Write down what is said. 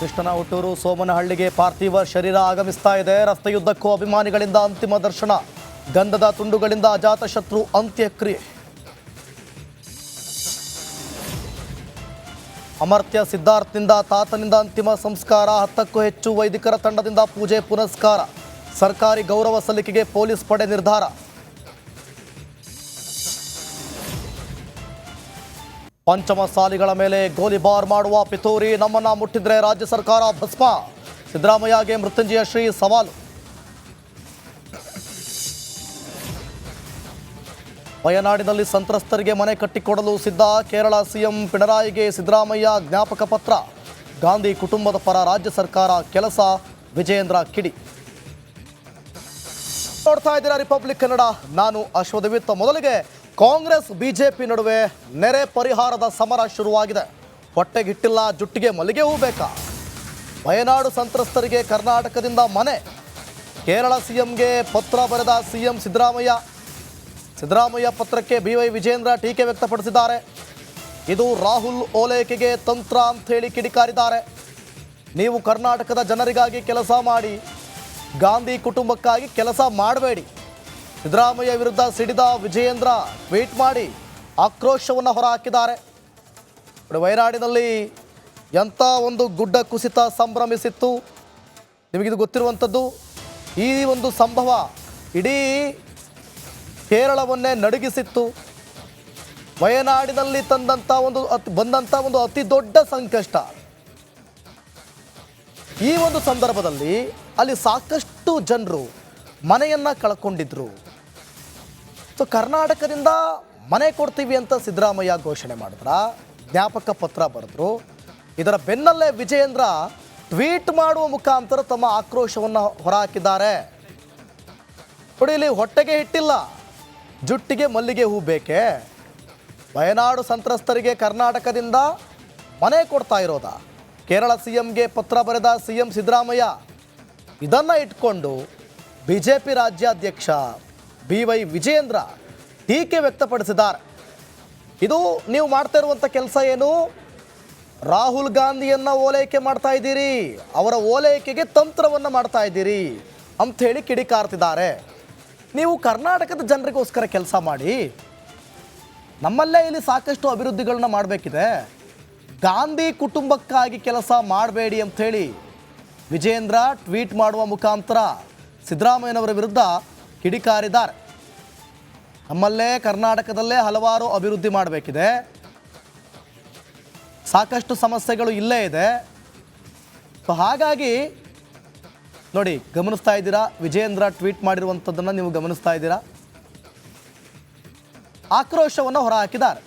ಕೃಷ್ಣನ ಹುಟ್ಟೂರು ಸೋಮನಹಳ್ಳಿಗೆ ಪಾರ್ಥಿವ ಶರೀರ ಆಗಮಿಸ್ತಾ ಇದೆ. ರಸ್ತೆಯುದ್ದಕ್ಕೂ ಅಭಿಮಾನಿಗಳಿಂದ ಅಂತಿಮ ದರ್ಶನ, ಗಂಧದ ತುಂಡುಗಳಿಂದ ಅಜಾತಶತ್ರು ಅಂತ್ಯಕ್ರಿಯೆ. ಅಮರ್ತ್ಯ ಸಿದ್ಧಾರ್ಥನಿಂದ ತಾತನಿಂದ ಅಂತಿಮ ಸಂಸ್ಕಾರ, 10ಕ್ಕೂ ಹೆಚ್ಚು ವೈದಿಕರ ತಂಡದಿಂದ ಪೂಜೆ ಪುನಸ್ಕಾರ, ಸರ್ಕಾರಿ ಗೌರವ ಸಲ್ಲಿಕೆಗೆ ಪೊಲೀಸ್ ಪಡೆ ನಿರ್ಧಾರ. ಪಂಚಮಸಾಲಿಗಳ ಮೇಲೆ ಗೋಲಿಬಾರ್ ಮಾಡುವ ಪಿತೂರಿ, ನಮ್ಮನ್ನ ಮುಟ್ಟಿದ್ರೆ ರಾಜ್ಯ ಸರ್ಕಾರ ಭಸ್ಮ, ಸಿದ್ದರಾಮಯ್ಯಗೆ ಮೃತ್ಯುಂಜಯ ಶ್ರೀ ಸವಾಲು. ವಯನಾಡಿನಲ್ಲಿ ಸಂತ್ರಸ್ತರಿಗೆ ಮನೆ ಕಟ್ಟಿಕೊಡಲು ಸಿದ್ಧ, ಕೇರಳ ಸಿಎಂ ಪಿಣರಾಯಿಗೆ ಸಿದ್ದರಾಮಯ್ಯ ಜ್ಞಾಪಕ ಪತ್ರ, ಗಾಂಧಿ ಕುಟುಂಬದ ಪರ ರಾಜ್ಯ ಸರ್ಕಾರ ಕೆಲಸ, ವಿಜಯೇಂದ್ರ ಕಿಡಿ. ನೋಡ್ತಾ ಇದ್ದೀರಾ ರಿಪಬ್ಲಿಕ್ ಕನ್ನಡ, ನಾನು ಅಶ್ವಥವಿತ್. ಮೊದಲಿಗೆ ಕಾಂಗ್ರೆಸ್ ಬಿಜೆಪಿ ನಡುವೆ ನೆರೆ ಪರಿಹಾರದ ಸಮರ ಶುರುವಾಗಿದೆ. ಹೊಟ್ಟೆಗಿಟ್ಟಿಲ್ಲ, ಜುಟ್ಟಿಗೆ ಮಲ್ಲಿಗೆ ಹೂ ಬೇಕಾ? ವಯನಾಡು ಸಂತ್ರಸ್ತರಿಗೆ ಕರ್ನಾಟಕದಿಂದ ಮನೆ, ಕೇರಳ ಸಿಎಂಗೆ ಪತ್ರ ಬರೆದ ಸಿಎಂ ಸಿದ್ದರಾಮಯ್ಯ ಪತ್ರಕ್ಕೆ BY ವಿಜೇಂದ್ರ ಟೀಕೆ ವ್ಯಕ್ತಪಡಿಸಿದ್ದಾರೆ. ಇದು ರಾಹುಲ್ ಓಲೈಕೆಗೆ ತಂತ್ರ ಅಂಥೇಳಿ ಕಿಡಿಕಾರಿದ್ದಾರೆ. ನೀವು ಕರ್ನಾಟಕದ ಜನರಿಗಾಗಿ ಕೆಲಸ ಮಾಡಿ, ಗಾಂಧಿ ಕುಟುಂಬಕ್ಕಾಗಿ ಕೆಲಸ ಮಾಡಬೇಡಿ. ಸಿದ್ದರಾಮಯ್ಯ ವಿರುದ್ಧ ಸಿಡಿದ ವಿಜಯೇಂದ್ರ ಟ್ವೀಟ್ ಮಾಡಿ ಆಕ್ರೋಶವನ್ನು ಹೊರಹಾಕಿದ್ದಾರೆ. ವಯನಾಡಿನಲ್ಲಿ ಎಂಥ ಒಂದು ಗುಡ್ಡ ಕುಸಿತ ಸಂಭ್ರಮಿಸಿತ್ತು, ನಿಮಗಿದು ಗೊತ್ತಿರುವಂಥದ್ದು. ಈ ಒಂದು ಸಂಭವ ಇಡೀ ಕೇರಳವನ್ನೇ ನಡುಗಿಸಿತ್ತು. ವಯನಾಡಿನಲ್ಲಿ ಬಂದಂಥ ಒಂದು ಅತಿ ದೊಡ್ಡ ಸಂಕಷ್ಟ. ಈ ಒಂದು ಸಂದರ್ಭದಲ್ಲಿ ಅಲ್ಲಿ ಸಾಕಷ್ಟು ಜನರು ಮನೆಯನ್ನು ಕಳ್ಕೊಂಡಿದ್ರು. ಸೊ ಕರ್ನಾಟಕದಿಂದ ಮನೆ ಕೊಡ್ತೀವಿ ಅಂತ ಸಿದ್ದರಾಮಯ್ಯ ಘೋಷಣೆ ಮಾಡಿದ್ರ, ಜ್ಞಾಪಕ ಪತ್ರ ಬರೆದ್ರು. ಇದರ ಬೆನ್ನಲ್ಲೇ ವಿಜಯೇಂದ್ರ ಟ್ವೀಟ್ ಮಾಡುವ ಮುಖಾಂತರ ತಮ್ಮ ಆಕ್ರೋಶವನ್ನು ಹೊರಹಾಕಿದ್ದಾರೆ. ನೋಡಿ, ಇಲ್ಲಿ ಹೊಟ್ಟೆಗೆ ಹಿಟ್ಟಿಲ್ಲ, ಜುಟ್ಟಿಗೆ ಮಲ್ಲಿಗೆ ಹೂ ಬೇಕೆ? ವಯನಾಡು ಸಂತ್ರಸ್ತರಿಗೆ ಕರ್ನಾಟಕದಿಂದ ಮನೆ ಕೊಡ್ತಾ ಇರೋದ, ಕೇರಳ ಸಿಎಂಗೆ ಪತ್ರ ಬರೆದ ಸಿಎಂ ಸಿದ್ದರಾಮಯ್ಯ, ಇದನ್ನು ಇಟ್ಕೊಂಡು ಬಿಜೆಪಿ ರಾಜ್ಯಾಧ್ಯಕ್ಷ BY ವಿಜೇಂದ್ರ ಟೀಕೆ ವ್ಯಕ್ತಪಡಿಸಿದ್ದಾರೆ. ಇದು ನೀವು ಮಾಡ್ತಾ ಇರುವಂಥ ಕೆಲಸ ಏನು? ರಾಹುಲ್ ಗಾಂಧಿಯನ್ನು ಓಲೈಕೆ ಮಾಡ್ತಾ ಇದ್ದೀರಿ, ಅವರ ಓಲೈಕೆಗೆ ತಂತ್ರವನ್ನು ಮಾಡ್ತಾ ಇದ್ದೀರಿ ಅಂಥೇಳಿ ಕಿಡಿಕಾರ್ತಿದ್ದಾರೆ. ನೀವು ಕರ್ನಾಟಕದ ಜನರಿಗೋಸ್ಕರ ಕೆಲಸ ಮಾಡಿ, ನಮ್ಮಲ್ಲೇ ಇಲ್ಲಿ ಸಾಕಷ್ಟು ಅಭಿವೃದ್ಧಿಗಳನ್ನ ಮಾಡಬೇಕಿದೆ, ಗಾಂಧಿ ಕುಟುಂಬಕ್ಕಾಗಿ ಕೆಲಸ ಮಾಡಬೇಡಿ ಅಂಥೇಳಿ ವಿಜೇಂದ್ರ ಟ್ವೀಟ್ ಮಾಡುವ ಮುಖಾಂತರ ಸಿದ್ದರಾಮಯ್ಯನವರ ವಿರುದ್ಧ ಕಿಡಿಕಾರಿದ್ದಾರೆ. ನಮ್ಮಲ್ಲೇ ಕರ್ನಾಟಕದಲ್ಲೇ ಹಲವಾರು ಅಭಿವೃದ್ಧಿ ಮಾಡಬೇಕಿದೆ, ಸಾಕಷ್ಟು ಸಮಸ್ಯೆಗಳು ಇಲ್ಲೇ ಇದೆ. ಸೊ ಹಾಗಾಗಿ ನೋಡಿ, ಗಮನಿಸ್ತಾ ಇದ್ದೀರಾ, ವಿಜೇಂದ್ರ ಟ್ವೀಟ್ ಮಾಡಿರುವಂಥದ್ದನ್ನು ನೀವು ಗಮನಿಸ್ತಾ ಇದ್ದೀರಾ, ಆಕ್ರೋಶವನ್ನು ಹೊರಹಾಕಿದ್ದಾರೆ.